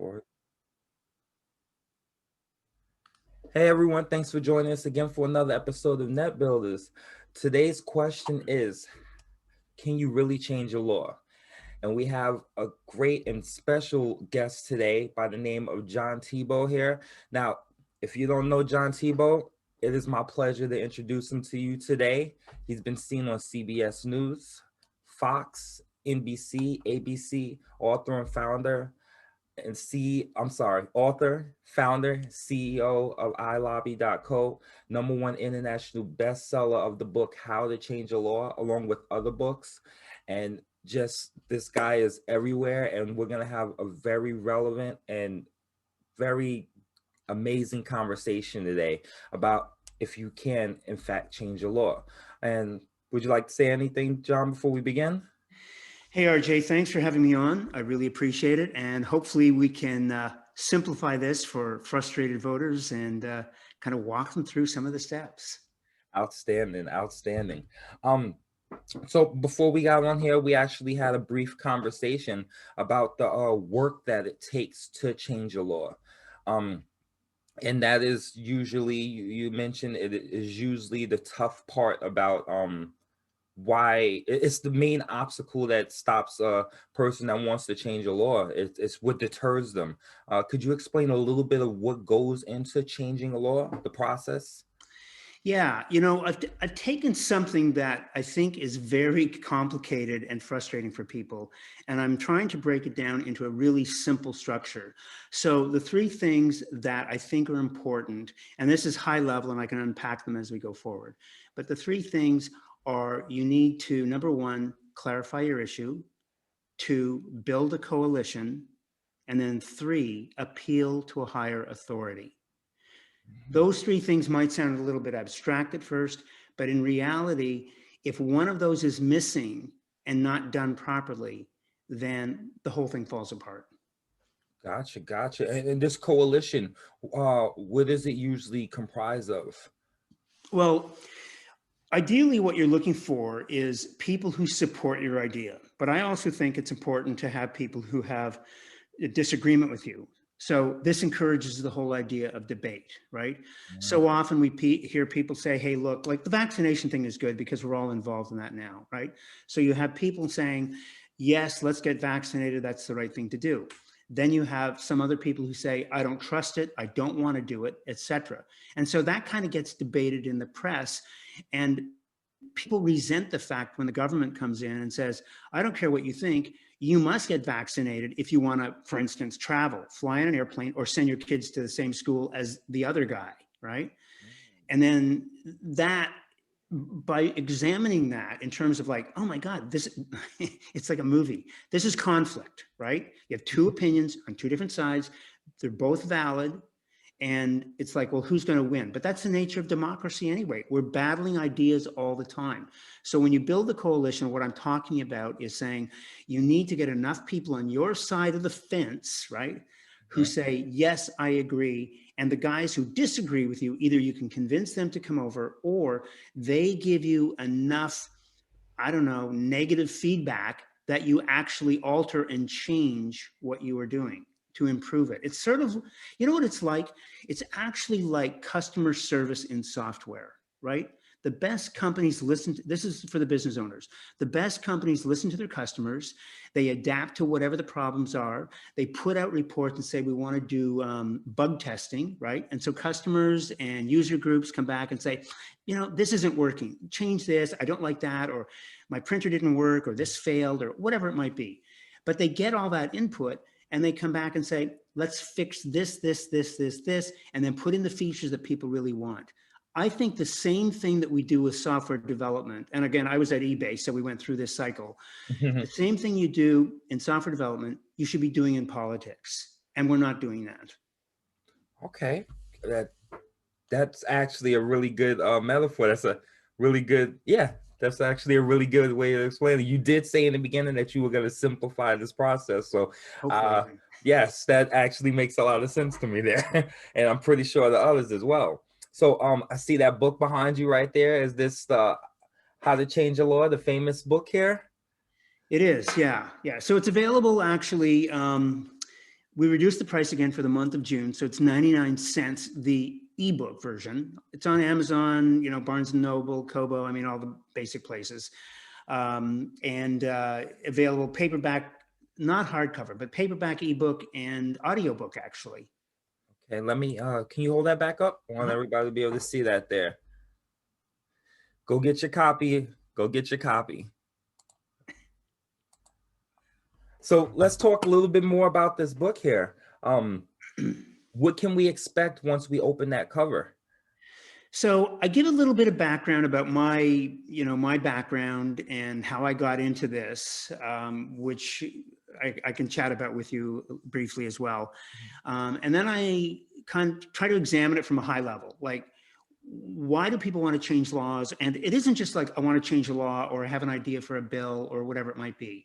Record. Hey everyone, thanks for joining us again for another episode of Net Builders. Today's question is, can you really change a law? And we have a great and special guest today by the name of John Thibault here. Now, if you don't know John Thibault, it is my pleasure to introduce him to you today. He's been seen on CBS News, Fox, NBC, ABC, author and founder, author, founder, CEO of iLobby.co, #1 international bestseller of the book How to Change a Law, along with other books. And just this guy is everywhere, and we're gonna have a very relevant and very amazing conversation today about if you can in fact change a law. And would you like to say anything, John, before we begin? Hey, RJ, thanks for having me on. I really appreciate it. And hopefully we can simplify this for frustrated voters and kind of walk them through some of the steps. Outstanding. So before we got on here, we actually had a brief conversation about the work that it takes to change a law. And that is usually, you mentioned it is usually the tough part about why it's the main obstacle that stops a person that wants to change a law. It's what deters them. Could you explain a little bit of what goes into changing a law, the process? Yeah, I've taken something that I think is very complicated and frustrating for people, and I'm trying to break it down into a really simple structure. So the three things that I think are important, and this is high level and I can unpack them as we go forward, but the three things are: you need to, number one, clarify your issue; two, build a coalition; and then three, appeal to a higher authority. Those three things might sound a little bit abstract at first, but in reality, if one of those is missing and not done properly, then the whole thing falls apart. Gotcha. And this coalition, what is it usually comprised of? Well, ideally, what you're looking for is people who support your idea. But I also think it's important to have people who have a disagreement with you. So this encourages the whole idea of debate, right? So often we hear people say, hey, look, like the vaccination thing is good because we're all involved in that now, right? So you have people saying, yes, let's get vaccinated. That's the right thing to do. Then you have some other people who say, I don't trust it, I don't want to do it, etc. And so that kind of gets debated in the press. And people resent the fact when the government comes in and says, I don't care what you think, you must get vaccinated if you want to, for instance, travel, fly on an airplane, or send your kids to the same school as the other guy, right? And then that, by examining that in terms of like, oh my God, this, it's like a movie. This is conflict, right? You have two opinions on two different sides. They're both valid. And it's like, well, who's going to win? But that's the nature of democracy anyway. We're battling ideas all the time. So when you build a coalition, what I'm talking about is saying you need to get enough people on your side of the fence, right, who say, yes, I agree. And the guys who disagree with you, either you can convince them to come over or they give you enough, I don't know, negative feedback that you actually alter and change what you are doing to improve it. It's sort of, you know what it's like? It's actually like customer service in software, right? The best companies listen to, this is for the business owners. The best companies listen to their customers. They adapt to whatever the problems are. They put out reports and say, we want to do bug testing, right? And so customers and user groups come back and say, this isn't working. Change this. I don't like that. Or my printer didn't work, or this failed, or whatever it might be. But they get all that input and they come back and say, let's fix this, and then put in the features that people really want. I think the same thing that we do with software development, and again, I was at eBay, so we went through this cycle. The same thing you do in software development, you should be doing in politics, and we're not doing that. Okay, that's actually a really good metaphor. That's a really good, that's actually a really good way to explain it. You did say in the beginning that you were going to simplify this process. So yes, that actually makes a lot of sense to me there. And I'm pretty sure the others as well. So I see that book behind you right there. Is this How to Change a Law, the famous book here? It is, yeah. So it's available actually. we reduced the price again for the month of June. So it's 99 cents, the ebook version. It's on Amazon, Barnes & Noble, Kobo, I mean, all the basic places. And available paperback, not hardcover, but paperback, ebook, and audiobook, actually. Okay, let me, can you hold that back up? I want everybody to be able to see that there. Go get your copy. Go get your copy. So let's talk a little bit more about this book here. What can we expect once we open that cover? So I give a little bit of background about my background and how I got into this, which I can chat about with you briefly as well. And then I kind of try to examine it from a high level, like, why do people want to change laws? And it isn't just like, I want to change a law or I have an idea for a bill or whatever it might be.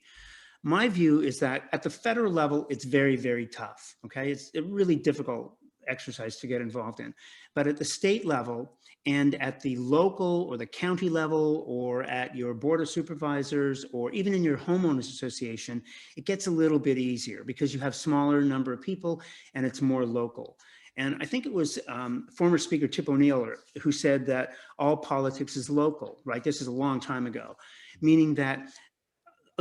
My view is that at the federal level, it's very, very tough. Okay. It's a really difficult exercise to get involved in. But at the state level and at the local or the county level or at your board of supervisors or even in your homeowners association, it gets a little bit easier because you have smaller number of people and it's more local. And I think it was former Speaker Tip O'Neill who said that all politics is local, right? This is a long time ago, meaning that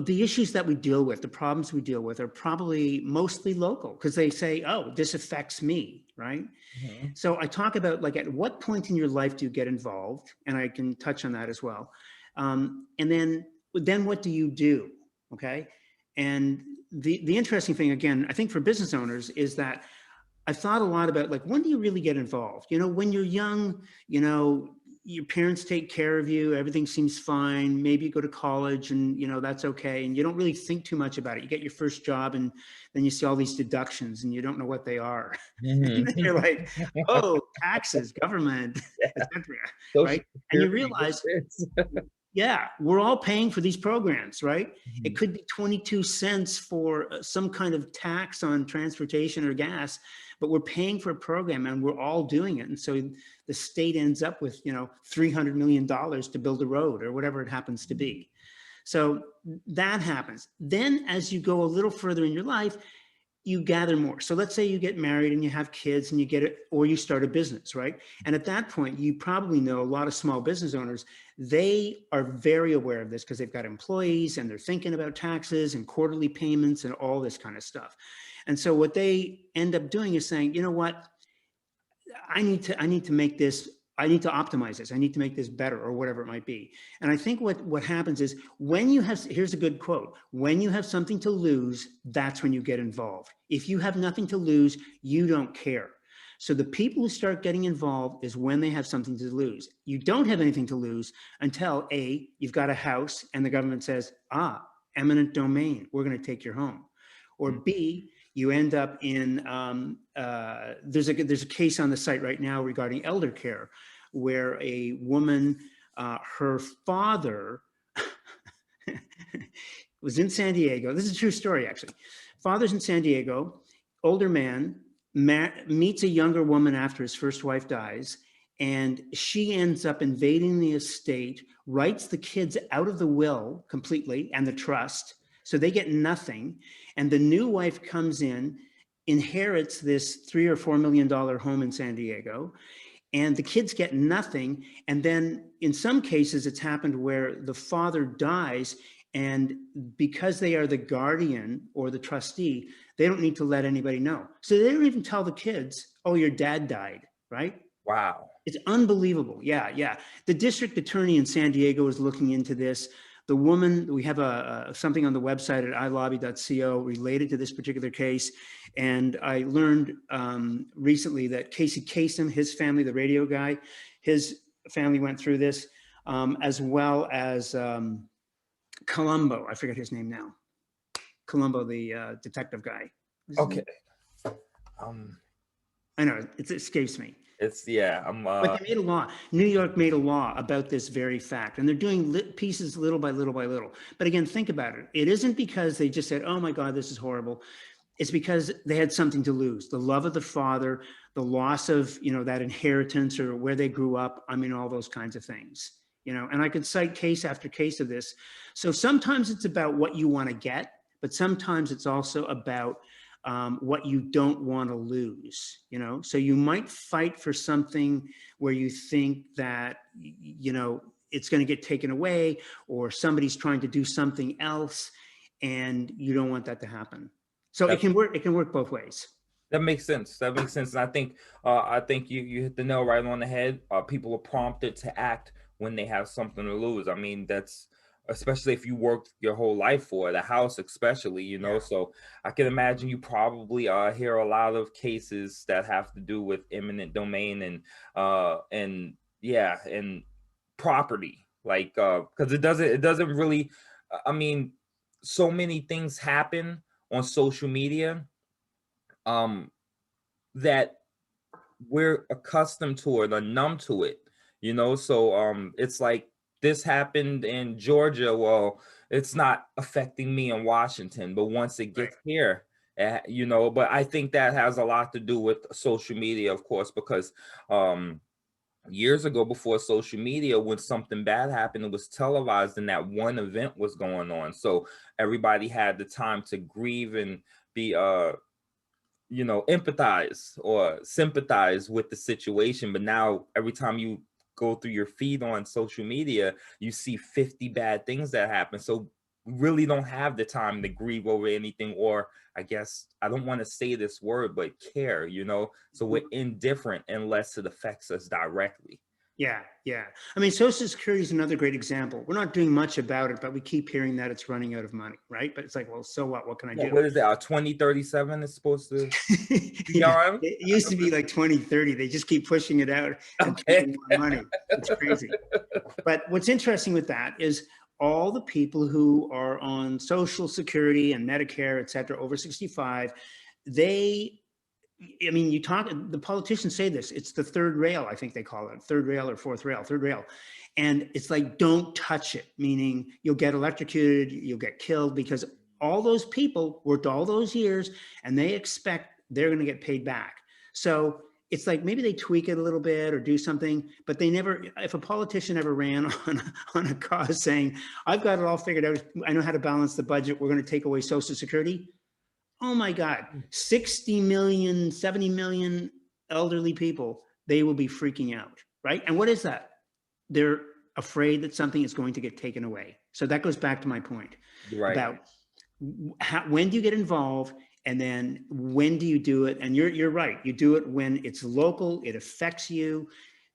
the issues that we deal with, the problems we deal with are probably mostly local because they say, oh, this affects me, right? Mm-hmm. So I talk about, like, at what point in your life do you get involved? And I can touch on that as well. And then what do you do, okay? And the interesting thing, again, I think for business owners is that I've thought a lot about, like, when do you really get involved? When you're young, your parents take care of you, everything seems fine. Maybe you go to college and, that's okay. And you don't really think too much about it. You get your first job and then you see all these deductions and you don't know what they are. Mm-hmm. And then you're like, oh, taxes, government, etc. Right? And you realize, yeah, we're all paying for these programs, right? Mm-hmm. It could be 22 cents for some kind of tax on transportation or gas, but we're paying for a program and we're all doing it. And so the state ends up with, $300 million to build a road or whatever it happens to be. So that happens. Then as you go a little further in your life, you gather more. So let's say you get married and you have kids and you get it, or you start a business, right? And at that point, you probably know a lot of small business owners, they are very aware of this because they've got employees and they're thinking about taxes and quarterly payments and all this kind of stuff. And so what they end up doing is saying, you know what, I need to make this, I need to optimize this. I need to make this better or whatever it might be. And I think what happens is when you have, here's a good quote, when you have something to lose, that's when you get involved. If you have nothing to lose, you don't care. So the people who start getting involved is when they have something to lose. You don't have anything to lose until A, you've got a house and the government says, eminent domain, we're going to take your home. Or B, you end up in, there's a case on the site right now regarding elder care where a woman, her father was in San Diego. This is a true story, actually. Father's in San Diego, older man, meets a younger woman after his first wife dies, and she ends up invading the estate, writes the kids out of the will completely and the trust, so they get nothing. And the new wife comes in, inherits this $3 or $4 million home in San Diego, and the kids get nothing. And then in some cases, it's happened where the father dies, and because they are the guardian or the trustee, they don't need to let anybody know. So they don't even tell the kids, oh, your dad died, right? Wow. It's unbelievable. Yeah. The district attorney in San Diego is looking into this. The woman, we have something on the website at iLobby.co related to this particular case. And I learned recently that Casey Kasem, his family, the radio guy, his family went through this, as well as Columbo. I forget his name now. Columbo, the detective guy. Okay. I know, it escapes me. It's, yeah. But they made a law. New York made a law about this very fact, and they're doing pieces little by little by little. But again, think about it. It isn't because they just said, oh my God, this is horrible. It's because they had something to lose. The love of the father, the loss of, that inheritance or where they grew up. I mean, all those kinds of things, and I could cite case after case of this. So sometimes it's about what you want to get, but sometimes it's also about what you don't want to lose, you know? So you might fight for something where you think that, you know, it's going to get taken away, or somebody's trying to do something else, and you don't want that to happen. So it That, can work. It can work both ways. that makes sense. That makes sense. And I think you hit the nail right on the head. People are prompted to act when they have something to lose. I mean, that's especially if you worked your whole life for the house, especially, you know. Yeah. So I can imagine you probably hear a lot of cases that have to do with eminent domain and yeah, and property, like because it doesn't really. I mean, so many things happen on social media um that we're accustomed to it or numb to it, you know. So it's like this happened in Georgia, well, it's not affecting me in Washington, but once it Right. gets here, you know. But I think that has a lot to do with social media, of course, because years ago, before social media, when something bad happened, it was televised and that one event was going on, so everybody had the time to grieve and be you know, empathize or sympathize with the situation. But now every time you go through your feed on social media, you see 50 bad things that happen. So we really don't have the time to grieve over anything, or I guess I don't want to say this word, but care, you know. So we're indifferent unless it affects us directly. Yeah, yeah. I mean, Social Security is another great example. We're not doing much about it, but we keep hearing that it's running out of money, right? But it's like, well, so what? What can I Yeah, do? what is it? 2037 is supposed to be Yeah, gone. it used to be like 2030. They just keep pushing it out and Okay. printing more money. It's crazy. But what's interesting with that is all the people who are on Social Security and Medicare, et cetera, over 65, they, I mean, you talk, the politicians say this, it's the third rail, I think they call it, third rail or fourth rail, third rail. And it's like, don't touch it, meaning you'll get electrocuted, you'll get killed, because all those people worked all those years and they expect they're going to get paid back. So it's like maybe they tweak it a little bit or do something, but they never, if a politician ever ran on a cause saying, I've got it all figured out, I know how to balance the budget, we're going to take away Social Security. Oh my God, 60 million, 70 million elderly people, they will be freaking out, right? And what is that? They're afraid that something is going to get taken away. So that goes back to my point You're right. about when do you get involved, and then when do you do it? And you're right. You do it when it's local, it affects you.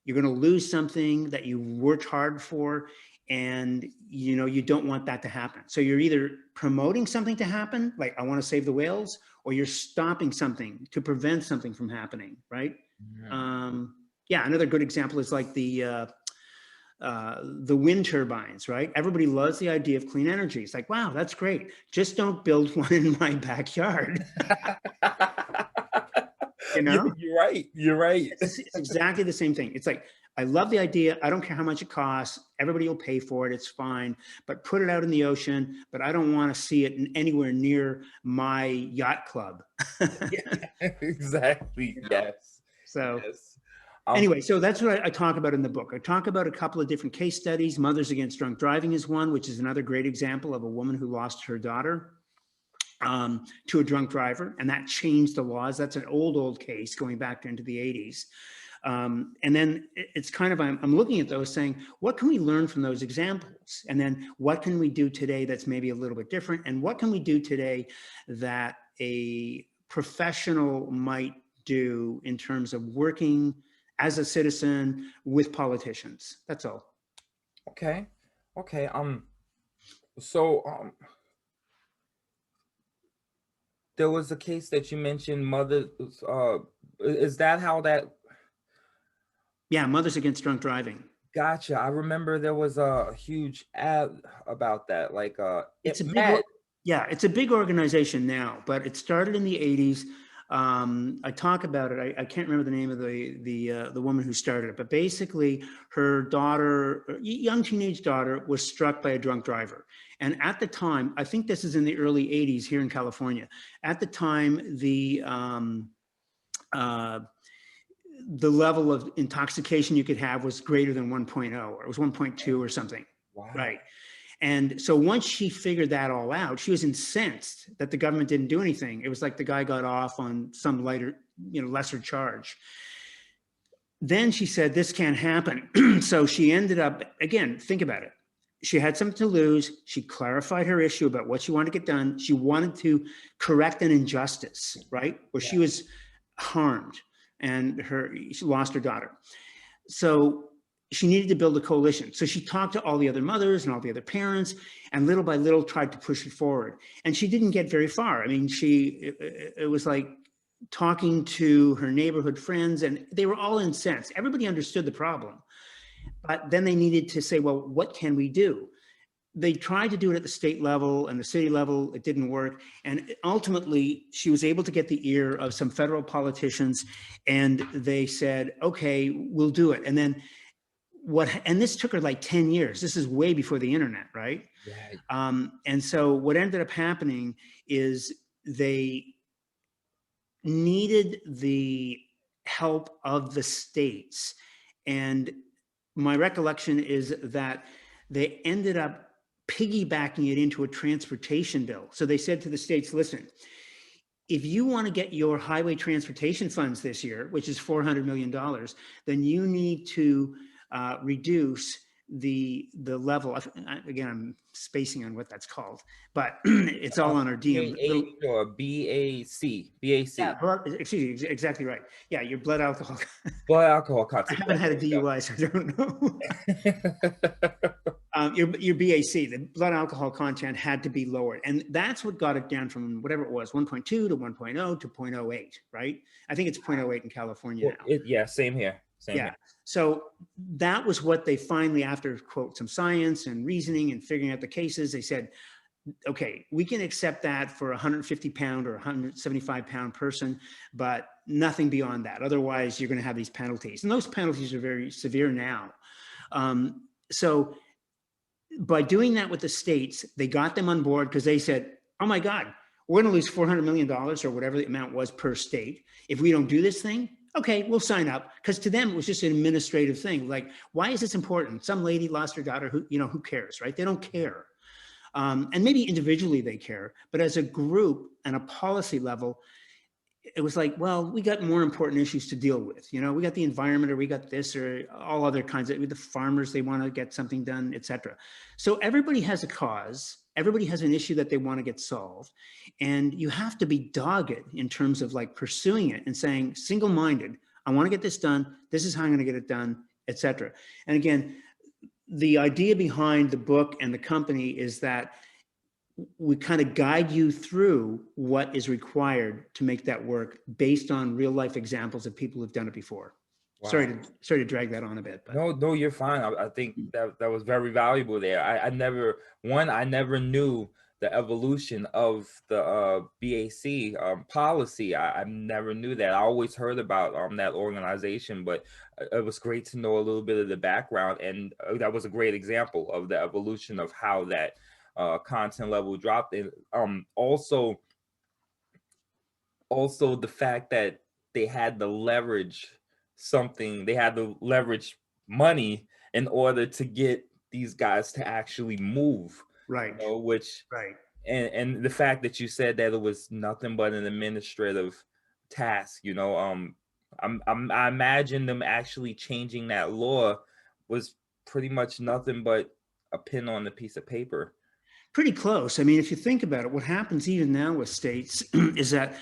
You're going to lose something that you worked hard for, and you know you don't want that to happen. So you're either promoting something to happen, like I want to save the whales, or you're stopping something to prevent something from happening, right? Yeah. Yeah, another good example is like the wind turbines, right? Everybody loves the idea of clean energy. It's like, wow, that's great. Just don't build one in my backyard. You know, You're right. You're right. it's exactly the same thing. It's like, I love the idea. I don't care how much it costs. Everybody will pay for it. It's fine. But put it out in the ocean. But I don't want to see it anywhere near my yacht club. Yeah, exactly. You know? Yes. So Yes. anyway, so that's what I talk about in the book. I talk about a couple of different case studies. Mothers Against Drunk Driving is one, which is another great example of a woman who lost her daughter to a drunk driver, and that changed the laws. That's an old case going back into the 80s. And then it's kind of, I'm looking at those saying, what can we learn from those examples? And then what can we do today that's maybe a little bit different? And what can we do today that a professional might do in terms of working as a citizen with politicians? That's all. Okay. Okay. So there was a case that you mentioned, mother. Is that how that? Yeah, Mothers Against Drunk Driving. Gotcha. I remember there was a huge ad about that. Like, It's it a big, met. yeah, it's a big organization now, but it started in the 80s. I talk about it. I can't remember the name of the woman who started it, but basically her daughter, young teenage daughter, was struck by a drunk driver. And at the time, I think this is in the early 80s here in California. At the time, uh, the level of intoxication you could have was greater than 1.0, or it was 1.2 or something, Wow. right? And so once she figured that all out, she was incensed that the government didn't do anything. It was like the guy got off on some lighter, lesser charge. Then she said, this can't happen. So she ended up, again, think about it. She had something to lose. She clarified her issue about what she wanted to get done. She wanted to correct an injustice, right? Where she was harmed and she lost her daughter. So she needed to build a coalition. So she talked to all the other mothers and all the other parents, and little by little tried to push it forward. And she didn't get very far. I mean, it was like talking to her neighborhood friends, and they were all incensed. Everybody understood the problem. But then they needed to say, well, what can we do? They tried to do it at the state level and the city level. It didn't work. And ultimately, she was able to get the ear of some federal politicians, and they said, okay, we'll do it. And then and this took her like 10 years. This is way before the internet, right? And so what ended up happening is they needed the help of the states. And my recollection is that they ended up piggybacking it into a transportation bill. So they said to the states, listen, if you want to get your highway transportation funds this year, which is $400 million, then you need to reduce the level. Again, I'm spacing on what that's called, but it's all on our DM. Or BAC. Yeah, excuse me, exactly right. Yeah, your blood alcohol. Blood alcohol content. I haven't had a DUI, so I don't know. Your BAC, the blood alcohol content, had to be lowered. And that's what got it down from whatever it was, 1.2 to 1.0 to 0.08, right? I think it's 0.08 in California now. Yeah, same here. Yeah. So that was what they finally, after, quote, some science and reasoning and figuring out the cases, they said, okay, we can accept that for a 150-pound or 175-pound person, but nothing beyond that. Otherwise, you're going to have these penalties. And those penalties are very severe now. So by doing that with the states, they got them on board because they said, oh my God, we're going to lose $400 million or whatever the amount was per state if we don't do this thing. Okay, we'll sign up. Because to them, it was just an administrative thing. Like, why is this important? Some lady lost her daughter, who cares, right? They don't care. And maybe individually they care, but as a group and a policy level, it was like, well, we got more important issues to deal with. We got the environment, or we got this, or all other kinds of, the farmers, they want to get something done, etc. So everybody has a cause. Everybody has an issue that they want to get solved. And you have to be dogged in terms of like pursuing it and saying, single-minded, I want to get this done. This is how I'm going to get it done, etc. And again, the idea behind the book and the company is that we kind of guide you through what is required to make that work based on real life examples of people who've done it before. Wow. Sorry to drag that on a bit. But. No, you're fine. I think that was very valuable there. I never knew the evolution of the BAC policy. I never knew that. I always heard about that organization, but it was great to know a little bit of the background, and that was a great example of the evolution of how that content level dropped. And also the fact that they had to leverage something, they had to leverage money in order to get these guys to actually move, right? Right. And the fact that you said that it was nothing but an administrative task, I imagine them actually changing that law was pretty much nothing but a pin on a piece of paper. Pretty close. I mean, if you think about it, what happens even now with states is that,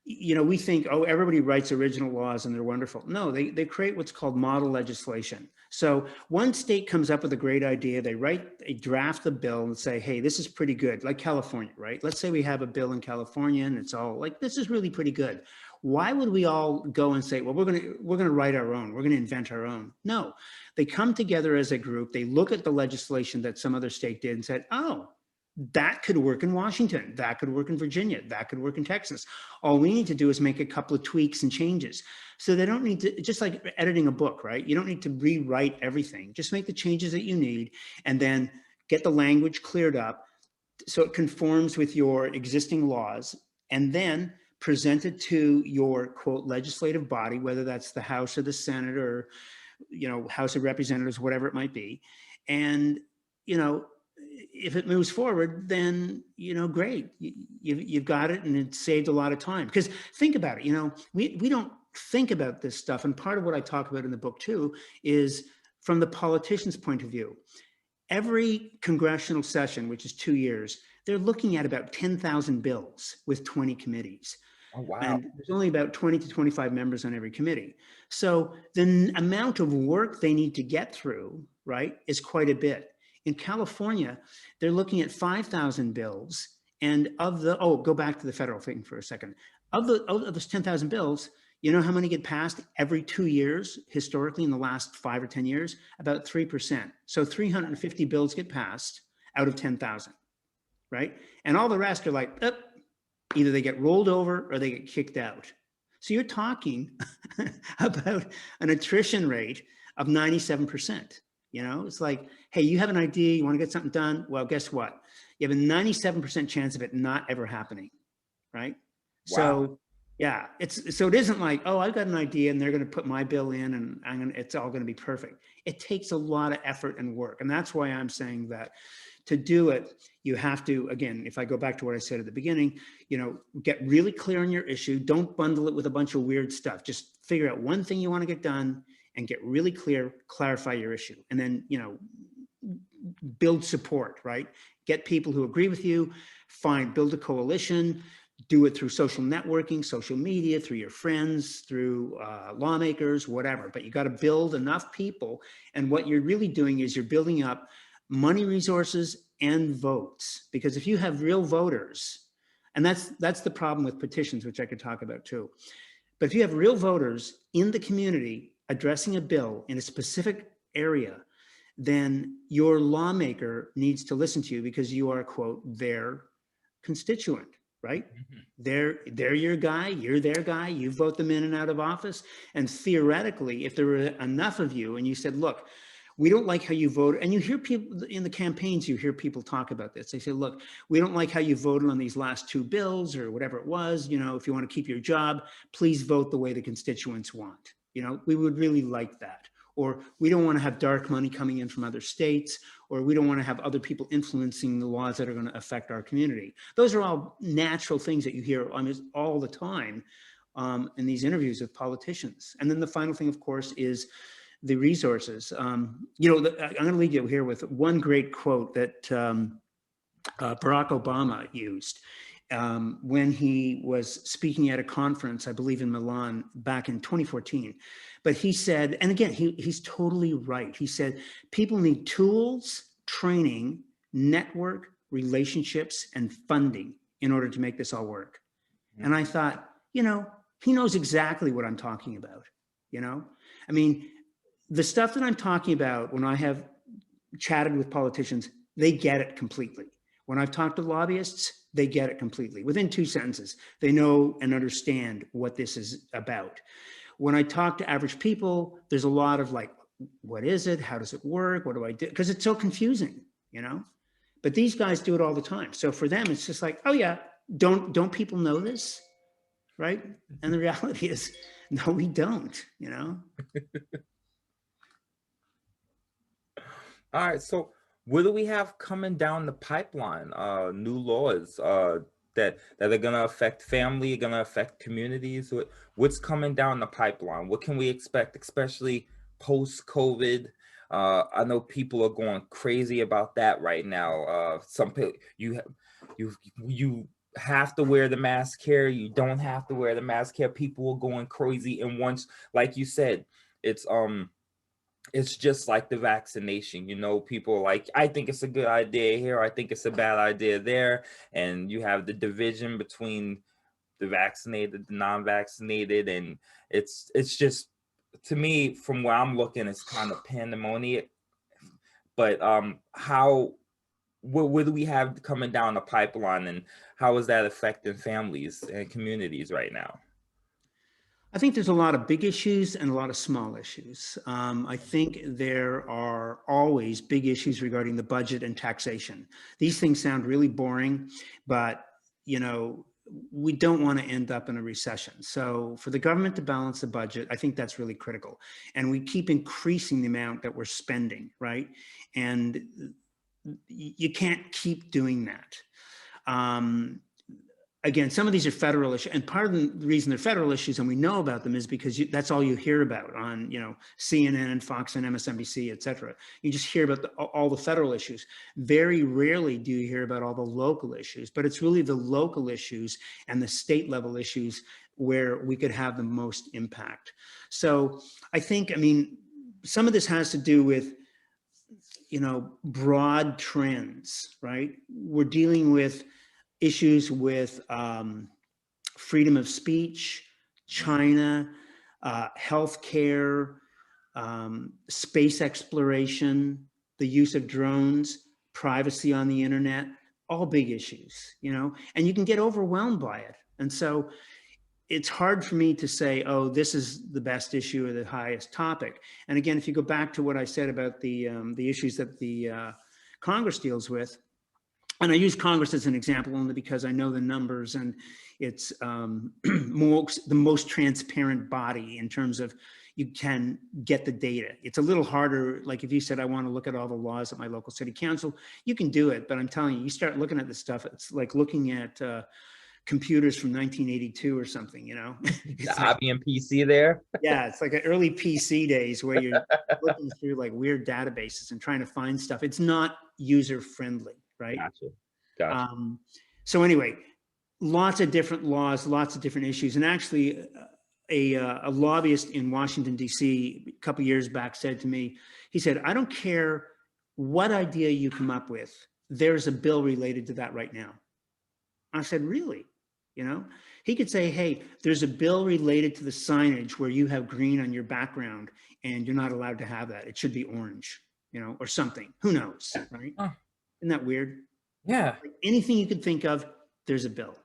we think, oh, everybody writes original laws and they're wonderful. No, they create what's called model legislation. So one state comes up with a great idea. They draft the bill and say, hey, this is pretty good. Like California, right? Let's say we have a bill in California and it's all like, this is really pretty good. Why would we all go and say, well, we're going to write our own, we're going to invent our own? No, they come together as a group. They look at the legislation that some other state did and said, oh, that could work in Washington. That could work in Virginia. That could work in Texas. All we need to do is make a couple of tweaks and changes. So they don't need to, just like editing a book, right? You don't need to rewrite everything. Just make the changes that you need and then get the language cleared up so it conforms with your existing laws, and then present it to your, quote, legislative body, whether that's the House or the Senate or, House of Representatives, whatever it might be. And, if it moves forward, then, great. You've got it, and it saved a lot of time. Because think about it, we don't think about this stuff. And part of what I talk about in the book too is from the politician's point of view. Every congressional session, which is 2 years, they're looking at about 10,000 bills with 20 committees. Oh, wow. And there's only about 20 to 25 members on every committee. So the amount of work they need to get through, right, is quite a bit. In California, they're looking at 5,000 bills. And go back to the federal thing for a second. Of those 10,000 bills, you know how many get passed every 2 years, historically, in the last 5 or 10 years? About 3%. So 350 bills get passed out of 10,000, right? And all the rest are like, either they get rolled over or they get kicked out. So you're talking about an attrition rate of 97%. It's like, hey, you have an idea, you want to get something done. Well, guess what? You have a 97% chance of it not ever happening, right? Wow. So yeah, it isn't like, oh, I've got an idea and they're going to put my bill in and it's all going to be perfect. It takes a lot of effort and work. And that's why I'm saying that to do it, you have to, again, if I go back to what I said at the beginning, get really clear on your issue. Don't bundle it with a bunch of weird stuff. Just figure out one thing you want to get done and get really clear, clarify your issue. And then, build support, right? Get people who agree with you, build a coalition, do it through social networking, social media, through your friends, through lawmakers, whatever. But you got to build enough people. And what you're really doing is you're building up money, resources, and votes. Because if you have real voters, and that's the problem with petitions, which I could talk about too. But if you have real voters in the community addressing a bill in a specific area, then your lawmaker needs to listen to you because you are, quote, their constituent, right? Mm-hmm. They're your guy, you're their guy, you vote them in and out of office. And theoretically, if there were enough of you and you said, look, we don't like how you voted, and you hear people in the campaigns, you hear people talk about this. They say, look, we don't like how you voted on these last 2 bills or whatever it was. If you want to keep your job, please vote the way the constituents want. We would really like that. Or we don't want to have dark money coming in from other states, or we don't want to have other people influencing the laws that are going to affect our community. Those are all natural things that you hear almost all the time in these interviews with politicians. And then the final thing, of course, is the resources. I'm going to leave you here with one great quote that Barack Obama used when he was speaking at a conference, I believe in Milan back in 2014. But he said, and again, he's totally right. He said, people need tools, training, network, relationships, and funding in order to make this all work. Mm-hmm. And I thought, he knows exactly what I'm talking about. I mean, the stuff that I'm talking about when I have chatted with politicians, they get it completely. When I've talked to lobbyists, they get it completely. Within 2 sentences, they know and understand what this is about. When I talk to average people, there's a lot of like, what is it? How does it work? What do I do? Because it's so confusing, But these guys do it all the time. So for them, it's just like, oh yeah, don't people know this? Right? And the reality is, no, we don't, All right, so what do we have coming down the pipeline? New laws that are going to affect family, going to affect communities. What's coming down the pipeline? What can we expect, especially post-COVID? I know people are going crazy about that right now. Some people, you have to wear the mask here. You don't have to wear the mask here. People are going crazy, and once, like you said, it's just like the vaccination, people are like, I think it's a good idea here, I think it's a bad idea there. And you have the division between the vaccinated, the non-vaccinated. And it's just, to me, from where I'm looking, it's kind of pandemonium. But what do we have coming down the pipeline, and how is that affecting families and communities right now? I think there's a lot of big issues and a lot of small issues. I think there are always big issues regarding the budget and taxation. These things sound really boring, but we don't want to end up in a recession. So for the government to balance the budget, I think that's really critical. And we keep increasing the amount that we're spending, right? And you can't keep doing that. Again, some of these are federal issues, and part of the reason they're federal issues, and we know about them, is because that's all you hear about on, CNN and Fox and MSNBC, et cetera. You just hear about all the federal issues. Very rarely do you hear about all the local issues, but it's really the local issues and the state level issues where we could have the most impact. So I think, some of this has to do with, broad trends, right? We're dealing with issues with freedom of speech, China, healthcare, space exploration, the use of drones, privacy on the internet, all big issues, and you can get overwhelmed by it. And so it's hard for me to say, oh, this is the best issue or the highest topic. And again, if you go back to what I said about the issues that the Congress deals with, and I use Congress as an example only because I know the numbers, and it's the most transparent body in terms of you can get the data. It's a little harder. Like if you said, I want to look at all the laws at my local city council, you can do it. But I'm telling you, you start looking at this stuff, it's like looking at computers from 1982 or something, The IBM PC there. Yeah, it's like an early PC days where you're looking through like weird databases and trying to find stuff. It's not user friendly, right? Gotcha. So anyway, lots of different laws, lots of different issues. And actually, a lobbyist in Washington, D.C. a couple of years back said to me, he said, I don't care what idea you come up with, there's a bill related to that right now. I said, really? He could say, hey, there's a bill related to the signage where you have green on your background and you're not allowed to have that. It should be orange, or something. Who knows, right? Isn't that weird? Yeah. Like anything you could think of, there's a bill.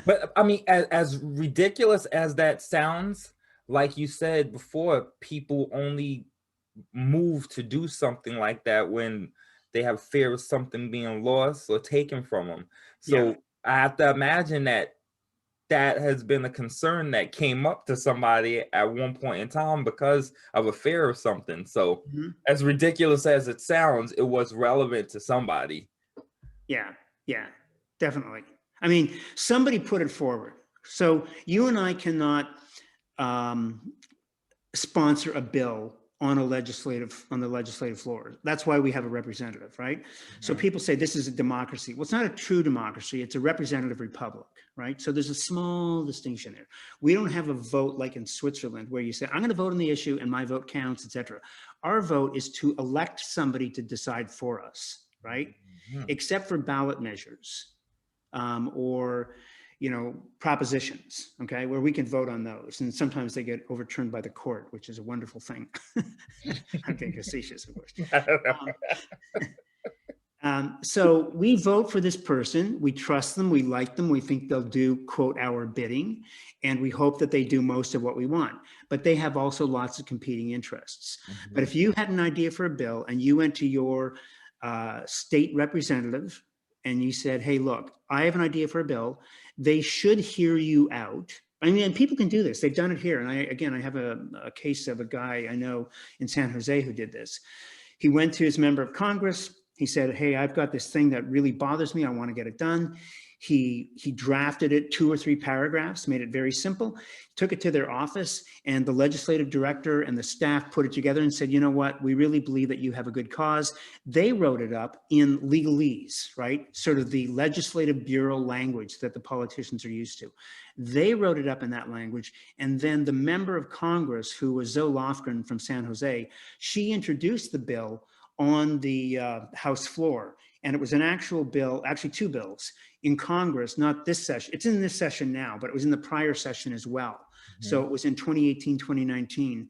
But as ridiculous as that sounds, like you said before, people only move to do something like that when they have fear of something being lost or taken from them. So yeah. I have to imagine that has been a concern that came up to somebody at one point in time because of a fear of something. So as ridiculous as it sounds, it was relevant to somebody. Yeah, definitely. Somebody put it forward. So you and I cannot sponsor a bill on the legislative floor. That's why we have a representative, right? So people say this is a democracy. Well, it's not a true democracy. It's a representative republic, right? So there's a small distinction there. We don't have a vote like in Switzerland where you say, I'm going to vote on the issue and my vote counts, etc. Our vote is to elect somebody to decide for us, right? Except for ballot measures or propositions, okay, where we can vote on those. And sometimes they get overturned by the court, which is a wonderful thing. I'm being facetious, of course. So we vote for this person. We trust them. We like them. We think they'll do, quote, our bidding. And we hope that they do most of what we want. But they have also lots of competing interests. But if you had an idea for a bill and you went to your state representative and you said, hey, look, I have an idea for a bill, they should hear you out. And people can do this. They've done it here. And I have a case of a guy I know in San Jose who did this. He went to his member of Congress. He said, hey, I've got this thing that really bothers me. I want to get it done. He drafted it 2 or 3 paragraphs, made it very simple, took it to their office, and the legislative director and the staff put it together and said, you know what, we really believe that you have a good cause. They wrote it up in legalese, right? Sort of the legislative bureau language that the politicians are used to. They wrote it up in that language. And then the member of Congress, who was Zoe Lofgren from San Jose, she introduced the bill on the House floor. And it was an actual bill, actually 2 bills in Congress, not this session. It's in this session now, but it was in the prior session as well. So it was in 2018, 2019.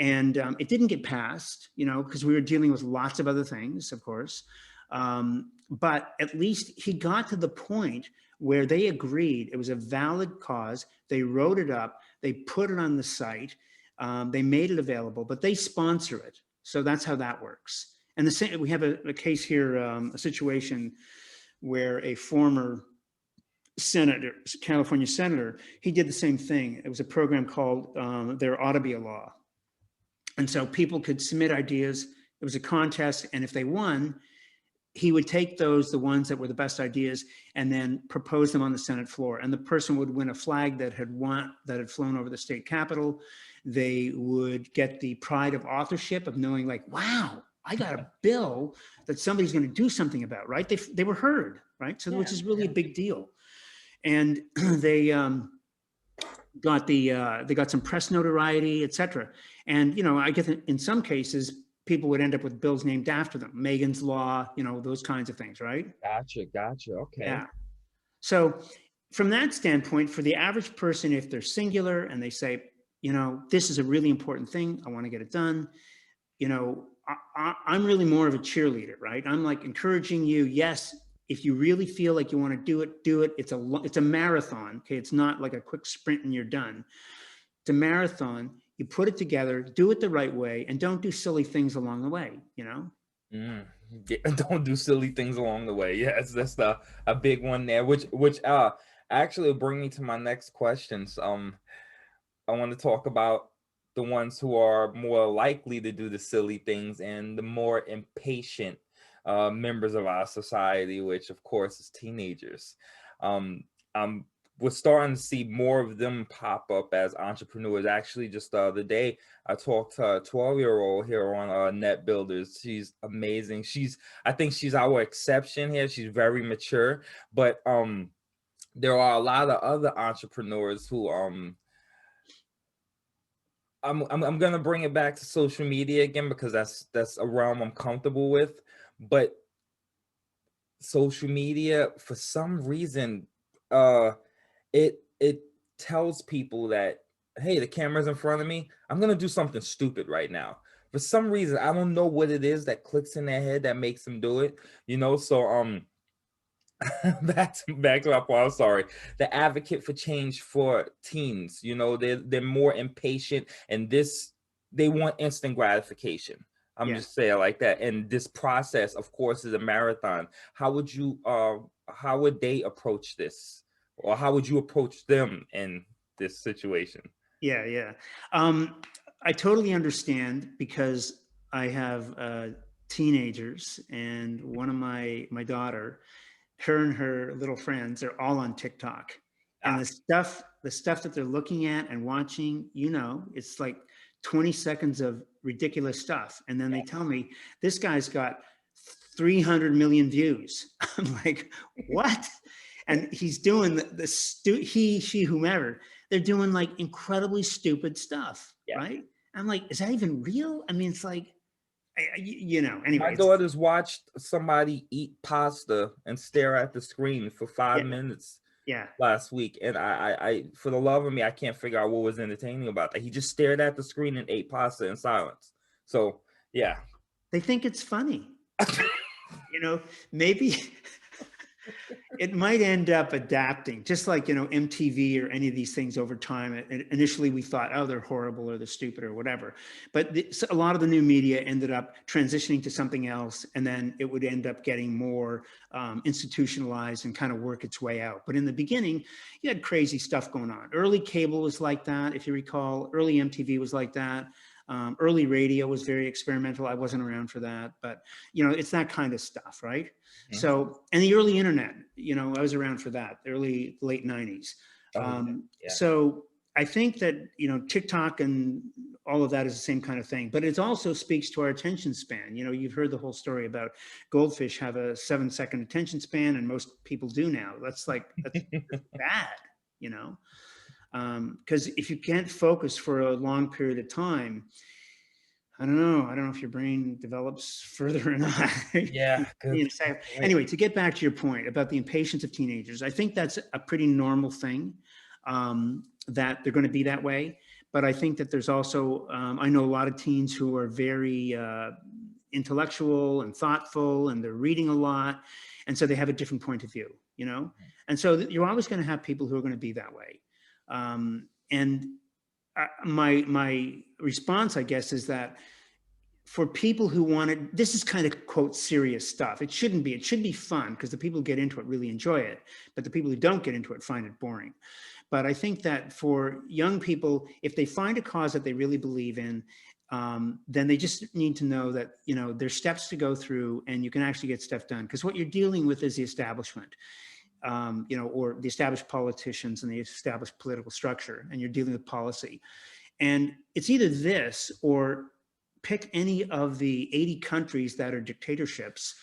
And it didn't get passed, because we were dealing with lots of other things, of course. But at least he got to the point where they agreed it was a valid cause. They wrote it up. They put it on the site. They made it available, but they sponsor it. So that's how that works. And we have a case here, a situation where a former senator, California senator, he did the same thing. It was a program called There Ought to Be a Law. And so people could submit ideas It was a contest, and if they won, he would take the ones that were the best ideas, and then propose them on the Senate floor. And the person would win a flag that had flown over the state capitol. They would get the pride of authorship of knowing, like, wow, I got a bill that somebody's going to do something about, right? They were heard, right? So, which is really a big deal. And they got some press notoriety, et cetera. And, I get in some cases, people would end up with bills named after them, Megan's Law, those kinds of things, right? Gotcha. Okay. Yeah. So from that standpoint, for the average person, if they're singular and they say, this is a really important thing, I want to get it done, I'm really more of a cheerleader, right? I'm like encouraging you. Yes, if you really feel like you want to do it. It's a marathon. Okay. It's not like a quick sprint and you're done. It's a marathon. You put it together, do it the right way, and don't do silly things along the way, Yeah, don't do silly things along the way. Yes, that's a big one there, which actually will bring me to my next questions. I want to talk about the ones who are more likely to do the silly things and the more impatient members of our society, which of course is teenagers. We're starting to see more of them pop up as entrepreneurs. Actually, just the other day, I talked to a 12-year-old here on Net Builders. She's amazing. I think she's our exception here. She's very mature, but there are a lot of other entrepreneurs who I'm gonna bring it back to social media again because that's a realm I'm comfortable with, but social media, for some reason, it tells people that, hey, the camera's in front of me, I'm gonna do something stupid right now. For some reason, I don't know what it is that clicks in their head that makes them do it, so back to my point. I'm sorry. The advocate for change for teens, they're more impatient, and they want instant gratification. I'm just saying like that. And this process, of course, is a marathon. How would they approach this, or how would you approach them in this situation? Yeah. I totally understand, because I have teenagers, and one of my daughter, her and her little friends, they're all on TikTok. And the stuff that they're looking at and watching, it's like 20 seconds of ridiculous stuff. And then they tell me, this guy's got 300 million views. I'm like, what? And he's doing she, whomever, they're doing like incredibly stupid stuff, right? I'm like, is that even real? I mean, it's like, anyway. My daughters watched somebody eat pasta and stare at the screen for 5 minutes last week, and I for the love of me, I can't figure out what was entertaining about that. He just stared at the screen and ate pasta in silence. So yeah, they think it's funny. Maybe it might end up adapting, just like, MTV or any of these things over time. Initially, we thought, oh, they're horrible or they're stupid or whatever. But a lot of the new media ended up transitioning to something else, and then it would end up getting more institutionalized and kind of work its way out. But in the beginning, you had crazy stuff going on. Early cable was like that, if you recall. Early MTV was like that. Early radio was very experimental. I wasn't around for that, but it's that kind of stuff, right? Mm-hmm. So, and the early internet, I was around for that, the late 90s. So I think that, TikTok and all of that is the same kind of thing, but it also speaks to our attention span. You've heard the whole story about goldfish have a 7-second attention span, and most people do now. That's bad, because if you can't focus for a long period of time, I don't know if your brain develops further or not. Yeah. Anyway, to get back to your point about the impatience of teenagers, I think that's a pretty normal thing, that they're going to be that way. But I think that there's also, I know a lot of teens who are very intellectual and thoughtful, and they're reading a lot. And so they have a different point of view, And so you're always going to have people who are going to be that way. And my response, I guess, is that for people who wanted, this is kind of, quote, serious stuff. It shouldn't be. It should be fun, because the people who get into it really enjoy it. But the people who don't get into it find it boring. But I think that for young people, if they find a cause that they really believe in, then they just need to know that, you know, there's steps to go through and you can actually get stuff done. Because what you're dealing with is the establishment, you know, or the established politicians and the established political structure, and you're dealing with policy. And it's either this or pick any of the 80 countries that are dictatorships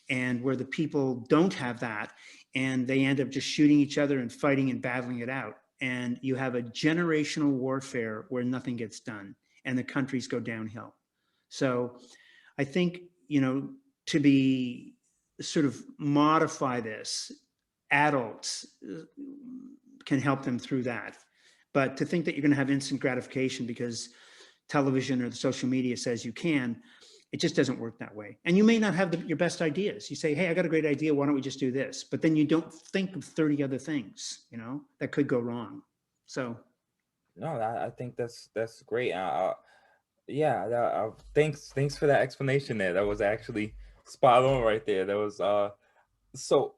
and where the people don't have that, and they end up just shooting each other and fighting and battling it out. And you have a generational warfare where nothing gets done and the countries go downhill. So I think, you know, to be sort of modify this, adults can help them through that. But to think that you're going to have instant gratification because television or the social media says you can, it just doesn't work that way. And you may not have your best ideas. You say, hey, I got a great idea. Why don't we just do this? But then you don't think of 30 other things, you know, that could go wrong. So. No, I think that's great. Yeah, thanks for that explanation there. That was actually spot on right there. That was so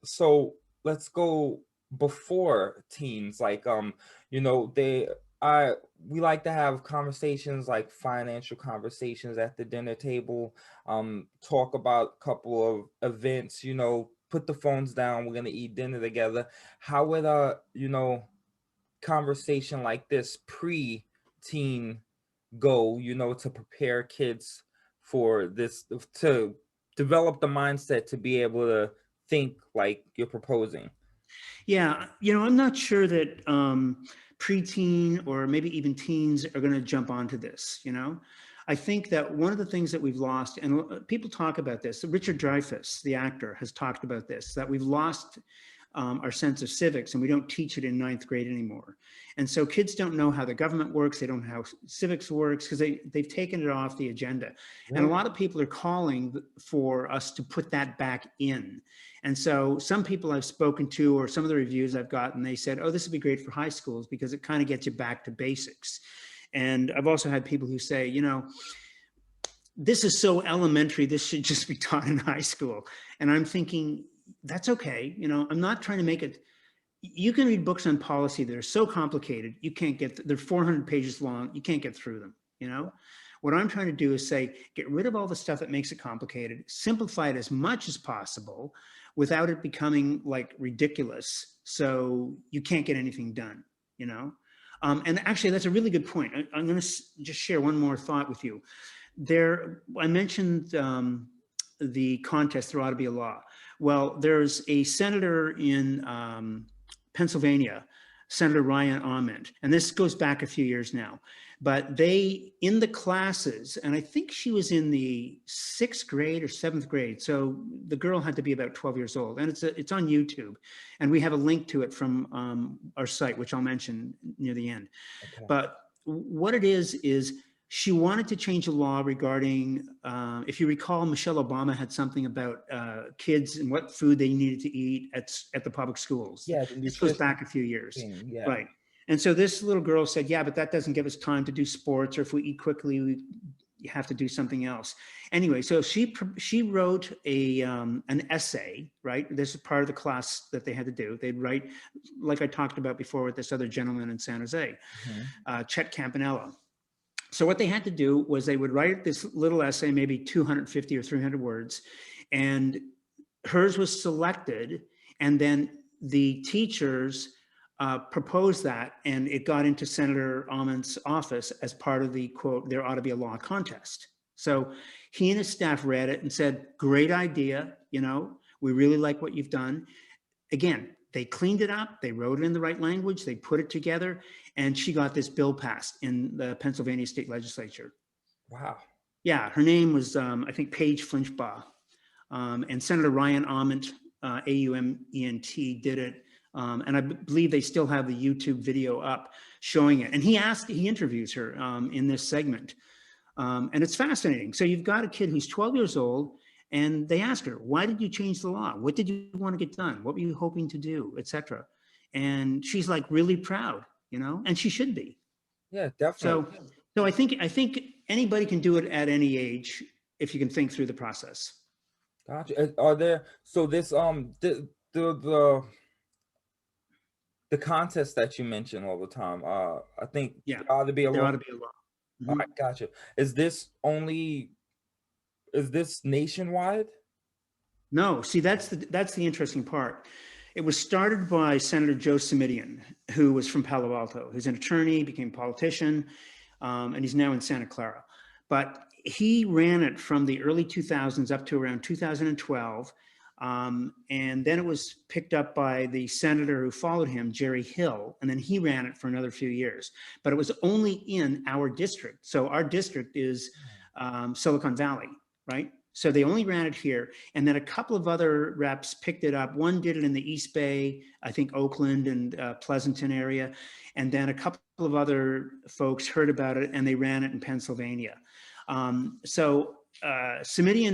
so let's go before teens. Like you know, we like to have conversations, like financial conversations at the dinner table, talk about a couple of events, you know, put the phones down, we're gonna eat dinner together. How would you know, conversation like this pre-teen go, you know, to prepare kids for this, to develop the mindset to be able to think like you're proposing? Yeah, you know, I'm not sure that preteen or maybe even teens are going to jump onto this. You know, I think that one of the things that we've lost, and people talk about this, Richard Dreyfuss, the actor, has talked about this, that we've lost our sense of civics, and we don't teach it in ninth grade anymore. And so kids don't know how the government works. They don't know how civics works because they've taken it off the agenda. And a lot of people are calling for us to put that back in. And so some people I've spoken to, or some of the reviews I've gotten, they said, oh, this would be great for high schools because it kind of gets you back to basics. And I've also had people who say, you know, this is so elementary, this should just be taught in high school. And I'm thinking, that's okay. You know, I'm not trying to make it. You can read books on policy that are so complicated, you can't get, they're 400 pages long, you can't get through them, you know? What I'm trying to do is say, get rid of all the stuff that makes it complicated, simplify it as much as possible without it becoming like ridiculous, so you can't get anything done, you know? And actually, that's a really good point. I'm going to just share one more thought with you. I mentioned the contest, There Ought to Be a Law. Well, there's a senator in Pennsylvania, Senator Ryan Ament, and this goes back a few years now, but they, in the classes, and I think she was in the 6th grade or 7th grade, so the girl had to be about 12 years old, and it's on YouTube, and we have a link to it from our site, which I'll mention near the end. Okay. But what it is she wanted to change the law regarding, if you recall, Michelle Obama had something about kids and what food they needed to eat at the public schools. Yeah, this goes back a few years. Yeah. Right. And so this little girl said, yeah, but that doesn't give us time to do sports, or if we eat quickly, you have to do something else. Anyway, so she wrote an essay, right? This is part of the class that they had to do. They'd write, like I talked about before with this other gentleman in San Jose, Chet Campanella. So what they had to do was they would write this little essay, maybe 250 or 300 words, and hers was selected, and then the teachers proposed that, and it got into Senator Ament's office as part of the, quote, There Ought to Be a Law contest. So he and his staff read it and said, great idea, you know, we really like what you've done. Again, they cleaned it up, they wrote it in the right language, they put it together, and she got this bill passed in the Pennsylvania state legislature. Wow. Yeah, her name was, I think, Paige Flinchbaugh. And Senator Ryan Ament, A-U-M-E-N-T, did it. And I believe they still have the YouTube video up showing it. And he interviews her in this segment. And it's fascinating. So you've got a kid who's 12 years old, and they ask her, why did you change the law? What did you want to get done? What were you hoping to do, etc.? And she's like really proud, you know, and she should be. Yeah, definitely. So I think anybody can do it at any age if you can think through the process. Gotcha. Are there, so this the contest that you mention all the time, I think, yeah, there ought to be a law. There ought to be a law. All Mhm. right, gotcha. Is this nationwide? No, see, that's the interesting part. It was started by Senator Joe Simitian, who was from Palo Alto. He's an attorney, became a politician, and he's now in Santa Clara. But he ran it from the early 2000s up to around 2012. And then it was picked up by the senator who followed him, Jerry Hill, and then he ran it for another few years. But it was only in our district. So our district is Silicon Valley, right? So they only ran it here. And then a couple of other reps picked it up. One did it in the East Bay, I think Oakland and Pleasanton area. And then a couple of other folks heard about it and they ran it in Pennsylvania. Simitian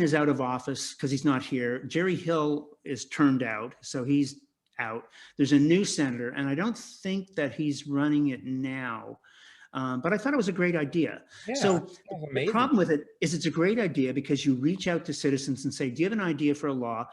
is out of office because he's not here. Jerry Hill is turned out, so he's out. There's a new senator, and I don't think that he's running it now. But I thought it was a great idea. Yeah, So that's the amazing. problem with it is it's a great idea because you reach out to citizens and say, do you have an idea for a law?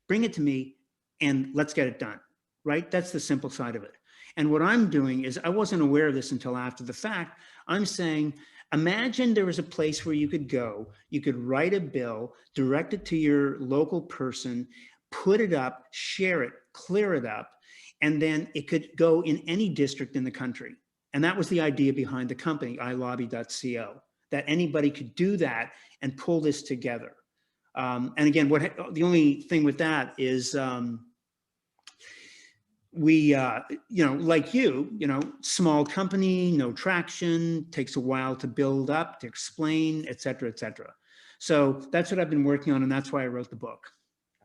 Bring it to me and let's get it done, right? That's the simple side of it. And what I'm doing is I wasn't aware of this until after the fact. I'm saying, imagine there was a place where you could go, you could write a bill, direct it to your local person, put it up, share it, clear it up, and then it could go in any district in the country. And that was the idea behind the company, iLobby.co, that anybody could do that and pull this together. And again, the only thing with that is like small company, no traction, takes a while to build up, to explain, et cetera, et cetera. So that's what I've been working on, and that's why I wrote the book.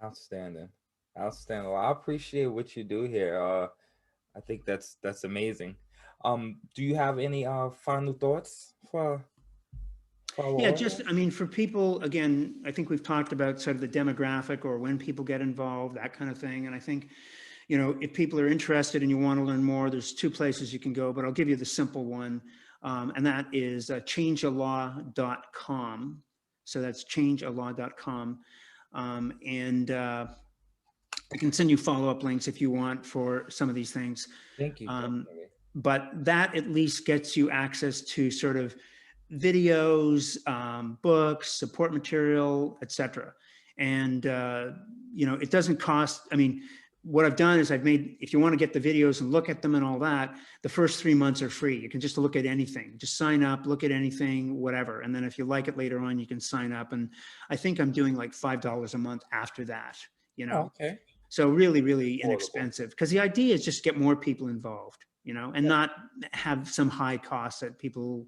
Outstanding. Outstanding. Well, I appreciate what you do here. I think that's amazing. Do you have any final thoughts for our Yeah, just, audience? I mean, for people, again, I think we've talked about sort of the demographic or when people get involved, that kind of thing. And I think, if people are interested and you want to learn more, there's two places you can go, but I'll give you the simple one. And that is changealaw.com. So that's changealaw.com. And I can send you follow-up links if you want for some of these things. Thank you, definitely. But that at least gets you access to sort of videos, books, support material, etc. And it doesn't cost. I mean, what I've done is if you want to get the videos and look at them and all that, the first 3 months are free. You can just look at anything, just sign up, look at anything, whatever. And then if you like it later on, you can sign up. And I think I'm doing like $5 a month after that, Oh, okay. So really, really Affordable. inexpensive, because the idea is just get more people involved, and Yeah. not have some high cost that people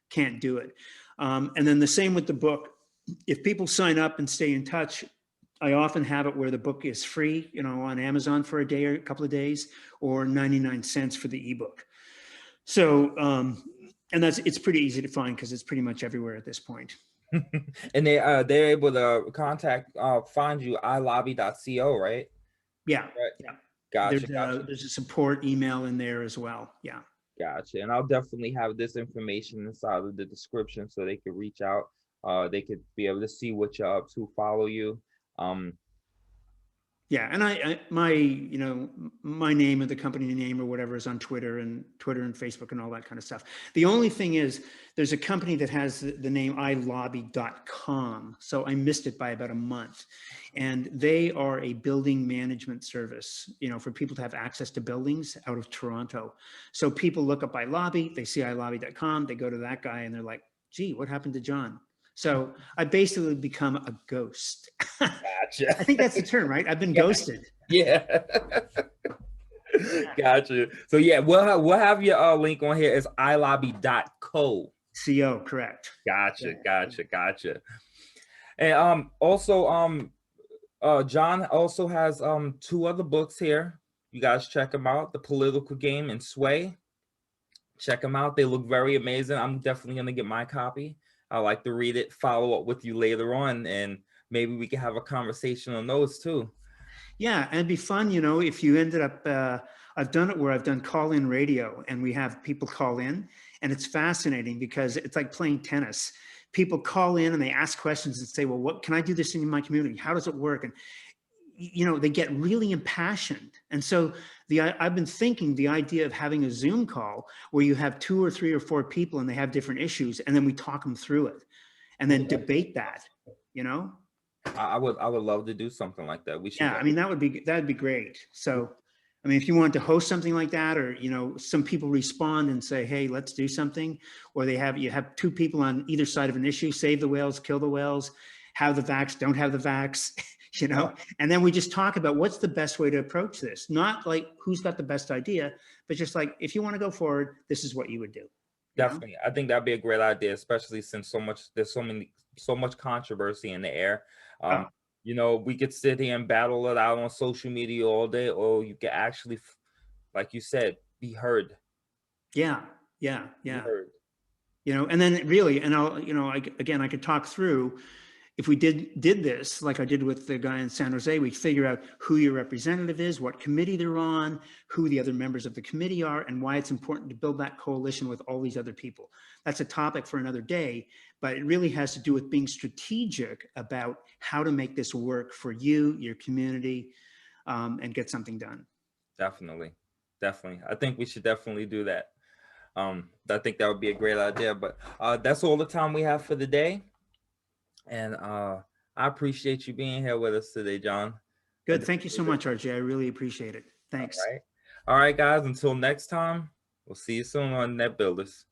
can't do it. And then the same with the book. If people sign up and stay in touch, I often have it where the book is free, on Amazon for a day or a couple of days, or 99 cents for the ebook. So, and it's pretty easy to find because it's pretty much everywhere at this point. And they're able to find you iLobby.co, right? Yeah, Right. yeah. Gotcha, There's a support email in there as well. Yeah. gotcha. And I'll definitely have this information inside of the description so they could reach out. They could be able to see what you're up to, follow you. Um, Yeah, and my name or the company name or whatever is on Twitter and Facebook and all that kind of stuff. The only thing is there's a company that has the name iLobby.com. So I missed it by about a month. And they are a building management service, for people to have access to buildings out of Toronto. So people look up iLobby, they see iLobby.com, they go to that guy and they're like, gee, what happened to John? So I basically become a ghost. gotcha. I think that's the term, right? I've been Yeah. ghosted. Yeah. Gotcha. So yeah, we'll have your link on here. It's iLobby.co. CO, correct. Gotcha, Yeah. gotcha. And also John also has 2 other books here. You guys check them out. The Political Game and Sway. Check them out. They look very amazing. I'm definitely gonna get my copy. I like to read it, follow up with you later on, and maybe we can have a conversation on those too. Yeah, and it'd be fun, if you ended up, I've done it where I've done call-in radio and we have people call in, and it's fascinating because it's like playing tennis. People call in and they ask questions and say, well, what can I do this in my community? How does it work? And they get really impassioned. And so I've been thinking the idea of having a Zoom call where you have 2 or 3 or 4 people and they have different issues, and then we talk them through it and then debate that, I would love to do something like that. We should. Yeah, I mean, that'd be great. So, I mean, if you want to host something like that, or some people respond and say, "Hey, let's do something," or you have 2 people on either side of an issue: save the whales, kill the whales, have the vax, don't have the vax, and then we just talk about what's the best way to approach this. Not like who's got the best idea, but just like, if you want to go forward, this is what you would do. Definitely, I think that'd be a great idea, especially since there's so much controversy in the air. Oh, We could sit here and battle it out on social media all day, or you could actually, like you said, be heard. yeah, Be heard. and then really, and I could talk through. If we did this, like I did with the guy in San Jose, we'd figure out who your representative is, what committee they're on, who the other members of the committee are, and why it's important to build that coalition with all these other people. That's a topic for another day, but it really has to do with being strategic about how to make this work for you, your community, and get something done. Definitely. I think we should definitely do that. I think that would be a great idea. But that's all the time we have for the day. And I appreciate you being here with us today, John. Good. Thank you so much, RJ. I really appreciate it. Thanks. All right, guys. Until next time, we'll see you soon on Net Builders.